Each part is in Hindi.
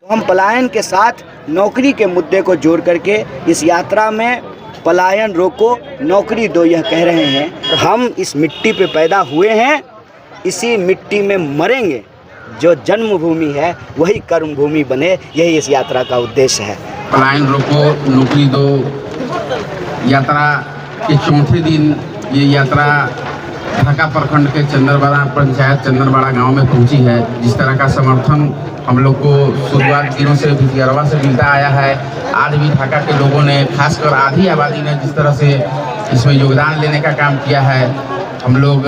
हम पलायन के साथ नौकरी के मुद्दे को जोड़ करके इस यात्रा में पलायन रोको नौकरी दो यह कह रहे हैं। हम इस मिट्टी पे पैदा हुए हैं, इसी मिट्टी में मरेंगे। जो जन्मभूमि है वही कर्मभूमि बने, यही इस यात्रा का उद्देश्य है। पलायन रोको नौकरी दो यात्रा के चौथे दिन ये यात्रा ढाका प्रखंड के चंदनवाड़ा पंचायत चंदनवाड़ा गांव में पहुंची है। जिस तरह का समर्थन हम लोग को शुरुआत दिनों से भितियारवा से मिलता आया है, आज भी ढाका के लोगों ने, खासकर आधी आबादी ने जिस तरह से इसमें योगदान लेने का काम किया है, हम लोग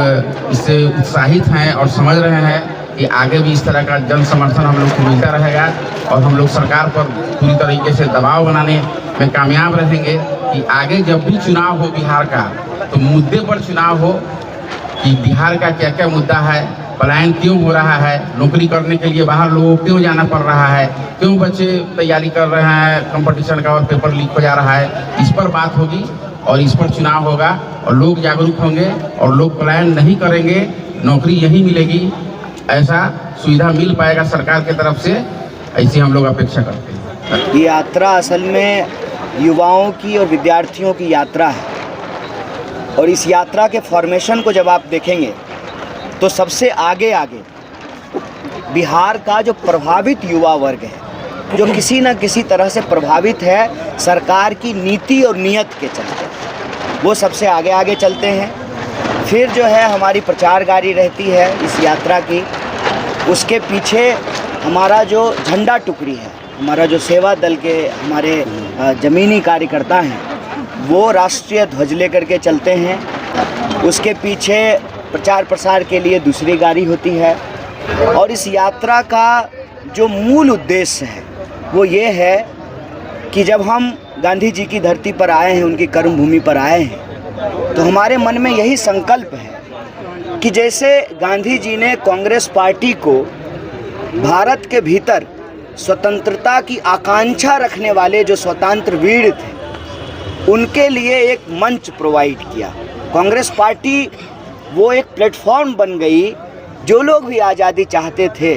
इससे उत्साहित हैं और समझ रहे हैं कि आगे भी इस तरह का जन समर्थन हम लोग को मिलता रहेगा और हम लोग सरकार पर पूरी तरीके से दबाव बनाने में कामयाब रहेंगे कि आगे जब भी चुनाव हो बिहार का, तो मुद्दे पर चुनाव हो कि बिहार का क्या क्या मुद्दा है, पलायन क्यों हो रहा है, नौकरी करने के लिए बाहर लोगों को क्यों जाना पड़ रहा है, क्यों बच्चे तैयारी कर रहे हैं कंपटीशन का और पेपर लीक हो जा रहा है, इस पर बात होगी और इस पर चुनाव होगा और लोग जागरूक होंगे और लोग पलायन नहीं करेंगे, नौकरी यही मिलेगी, ऐसा सुविधा मिल पाएगा सरकार की तरफ से, ऐसी हम लोग अपेक्षा करते हैं। ये यात्रा असल में युवाओं की और विद्यार्थियों की यात्रा है और इस यात्रा के फॉर्मेशन को जब आप देखेंगे तो सबसे आगे बिहार का जो प्रभावित युवा वर्ग है, जो किसी न किसी तरह से प्रभावित है सरकार की नीति और नीयत के चलते, वो सबसे आगे चलते हैं। फिर जो है हमारी प्रचार गाड़ी रहती है इस यात्रा की, उसके पीछे हमारा जो झंडा टुकड़ी है, हमारा जो सेवा दल के हमारे ज़मीनी कार्यकर्ता हैं, वो राष्ट्रीय ध्वज लेकर के चलते हैं। उसके पीछे प्रचार प्रसार के लिए दूसरी गाड़ी होती है और इस यात्रा का जो मूल उद्देश्य है वो ये है कि जब हम गांधी जी की धरती पर आए हैं, उनकी कर्मभूमि पर आए हैं, तो हमारे मन में यही संकल्प है कि जैसे गांधी जी ने कांग्रेस पार्टी को भारत के भीतर स्वतंत्रता की आकांक्षा रखने वाले जो स्वतंत्र वीर थे, उनके लिए एक मंच प्रोवाइड किया। कांग्रेस पार्टी वो एक प्लेटफॉर्म बन गई, जो लोग भी आज़ादी चाहते थे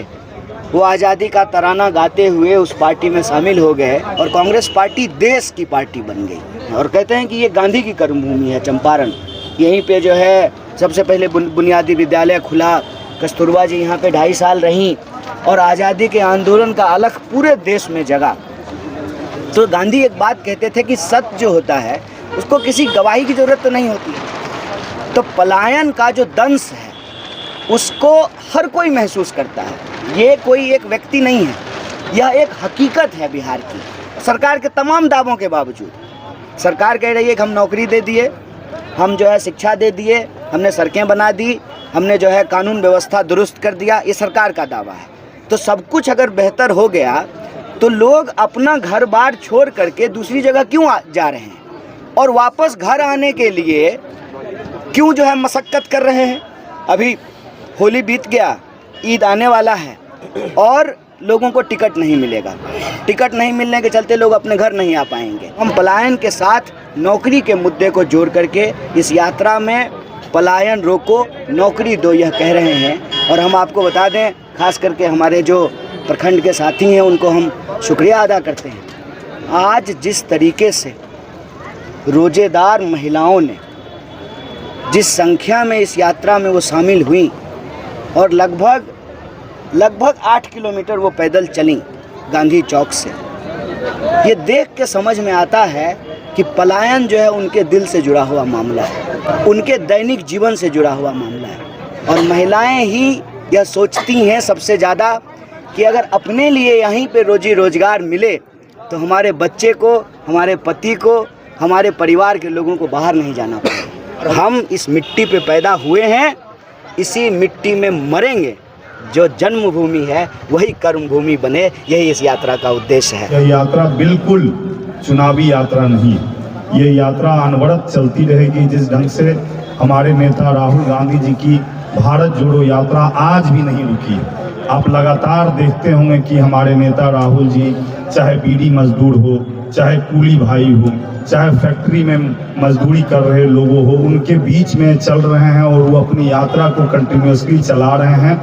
वो आज़ादी का तराना गाते हुए उस पार्टी में शामिल हो गए और कांग्रेस पार्टी देश की पार्टी बन गई। और कहते हैं कि ये गांधी की कर्मभूमि है चंपारण, यहीं पे जो है सबसे पहले बुनियादी विद्यालय खुला, कस्तूरबा जी यहाँ पे 2.5 साल रहीं और आज़ादी के आंदोलन का अलख पूरे देश में जगा। तो गांधी एक बात कहते थे कि सत्य जो होता है उसको किसी गवाही की ज़रूरत तो नहीं होती। तो पलायन का जो दंश है उसको हर कोई महसूस करता है, ये कोई एक व्यक्ति नहीं है, यह एक हकीकत है बिहार की। सरकार के तमाम दावों के बावजूद सरकार कह रही है कि हम नौकरी दे दिए, हम जो है शिक्षा दे दिए, हमने सड़कें बना दी, हमने जो है कानून व्यवस्था दुरुस्त कर दिया, ये सरकार का दावा है। तो सब कुछ अगर बेहतर हो गया तो लोग अपना घर बार छोड़ करके दूसरी जगह क्यों जा रहे हैं और वापस घर आने के लिए क्यों जो है मशक्क़त कर रहे हैं। अभी होली बीत गया, ईद आने वाला है और लोगों को टिकट नहीं मिलेगा, टिकट नहीं मिलने के चलते लोग अपने घर नहीं आ पाएंगे। हम पलायन के साथ नौकरी के मुद्दे को जोड़ करके इस यात्रा में पलायन रोको नौकरी दो यह कह रहे हैं। और हम आपको बता दें, खास करके हमारे जो प्रखंड के साथी हैं उनको हम शुक्रिया अदा करते हैं। आज जिस तरीके से रोजेदार महिलाओं ने, जिस संख्या में इस यात्रा में वो शामिल हुई और लगभग 8 किलोमीटर वो पैदल चलीं गांधी चौक से, ये देख के समझ में आता है कि पलायन जो है उनके दिल से जुड़ा हुआ मामला है, उनके दैनिक जीवन से जुड़ा हुआ मामला है। और महिलाएं ही यह सोचती हैं सबसे ज़्यादा कि अगर अपने लिए यहीं पे रोजी रोजगार मिले तो हमारे बच्चे को, हमारे पति को, हमारे परिवार के लोगों को बाहर नहीं जाना पड़े। हम इस मिट्टी पे पैदा हुए हैं, इसी मिट्टी में मरेंगे। जो जन्मभूमि है वही कर्मभूमि बने, यही इस यात्रा का उद्देश्य है। यह यात्रा बिल्कुल चुनावी यात्रा नहीं, ये यात्रा अनवरत चलती रहेगी। जिस ढंग से हमारे नेता राहुल गांधी जी की भारत जोड़ो यात्रा आज भी नहीं रुकी। आप लगातार देखते होंगे कि हमारे नेता राहुल जी, चाहे बीड़ी मजदूर हो, चाहे कूली भाई हो, चाहे फैक्ट्री में मजदूरी कर रहे लोगों हो, उनके बीच में चल रहे हैं और वो अपनी यात्रा को कंटिन्यूअसली चला रहे हैं।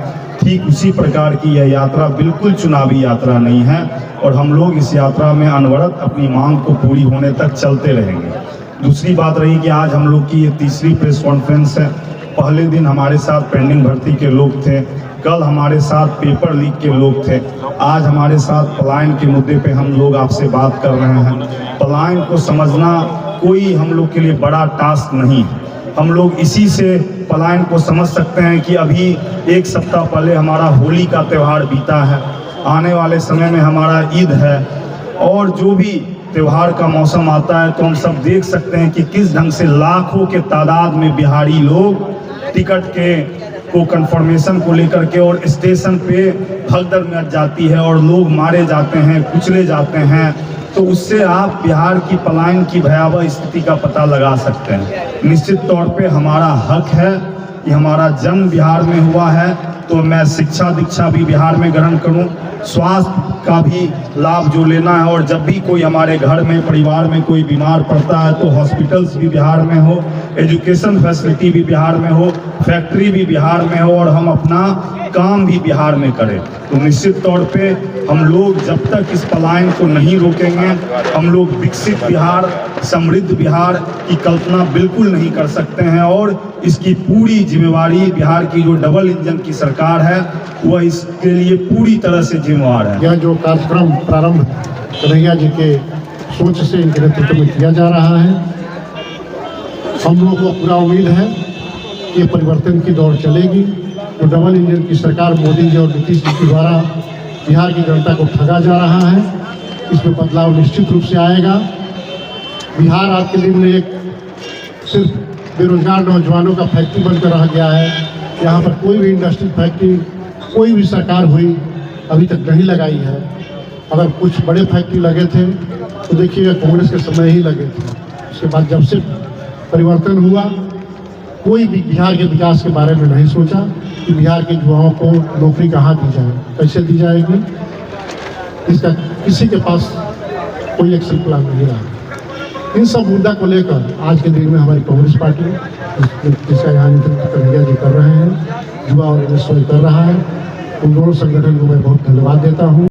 ठीक उसी प्रकार की यह यात्रा बिल्कुल चुनावी यात्रा नहीं है और हम लोग इस यात्रा में अनवरत अपनी मांग को पूरी होने तक चलते रहेंगे। दूसरी बात रही कि आज हम लोग की ये तीसरी प्रेस कॉन्फ्रेंस है। पहले दिन हमारे साथ पेंडिंग भर्ती के लोग थे, कल हमारे साथ पेपर लीक के लोग थे, आज हमारे साथ पलायन के मुद्दे पे हम लोग आपसे बात कर रहे हैं। पलायन को समझना कोई हम लोग के लिए बड़ा टास्क नहीं है। हम लोग इसी से पलायन को समझ सकते हैं कि अभी एक सप्ताह पहले हमारा होली का त्यौहार बीता है, आने वाले समय में हमारा ईद है और जो भी त्यौहार का मौसम आता है तो हम सब देख सकते हैं कि किस ढंग से लाखों के तादाद में बिहारी लोग टिकट को कंफर्मेशन को लेकर के और स्टेशन पे भगदड़ मच जाती है और लोग मारे जाते हैं, कुचले जाते हैं। तो उससे आप बिहार की पलायन की भयावह स्थिति का पता लगा सकते हैं। निश्चित तौर पे हमारा हक है कि हमारा जन्म बिहार में हुआ है तो मैं शिक्षा दीक्षा भी बिहार में ग्रहण करूं, स्वास्थ्य का भी लाभ जो लेना है और जब भी कोई हमारे घर में परिवार में कोई बीमार पड़ता है तो हॉस्पिटल्स भी बिहार में हो, एजुकेशन फैसिलिटी भी बिहार में हो, फैक्ट्री भी बिहार में हो और हम अपना काम भी बिहार में करें। तो निश्चित तौर पे हम लोग जब तक इस पलायन को नहीं रोकेंगे हम लोग विकसित बिहार, समृद्ध बिहार की कल्पना बिल्कुल नहीं कर सकते हैं और इसकी पूरी जिम्मेवारी बिहार की जो डबल इंजन की सरकार है वह इसके लिए पूरी तरह से जिम्मेवार है। यह जो कार्यक्रम प्रारंभ कन्हैया जी के सोच से इनके नेतृत्व में किया जा रहा है, हम लोगों को पूरा उम्मीद है कि परिवर्तन की दौड़ चलेगी। जो डबल इंजन की सरकार मोदी जी और नीतीश जी के द्वारा बिहार की जनता को ठगा जा रहा है, इसमें बदलाव निश्चित रूप से आएगा। बिहार आज के दिन में एक सिर्फ बेरोजगार नौजवानों का फैक्ट्री बनकर रह गया है। यहाँ पर कोई भी इंडस्ट्री फैक्ट्री कोई भी सरकार हुई अभी तक नहीं लगाई है। अगर कुछ बड़े फैक्ट्री लगे थे तो देखिएगा कांग्रेस के समय ही लगे थे। उसके बाद जब से परिवर्तन हुआ कोई भी बिहार के विकास के बारे में नहीं सोचा कि बिहार के युवाओं को नौकरी कहाँ दी जाए, कैसे दी जाएगी, इसका किसी के पास कोई एक्शन प्लान नहीं रहा। इन सब मुद्दा को लेकर आज के दिन में हमारी कांग्रेस पार्टी जिसका यहाँ नेतृत्व कन्हैया जी कर रहे हैं, युवा और कर रहा है, उन दोनों संगठन को मैं बहुत धन्यवाद देता हूँ।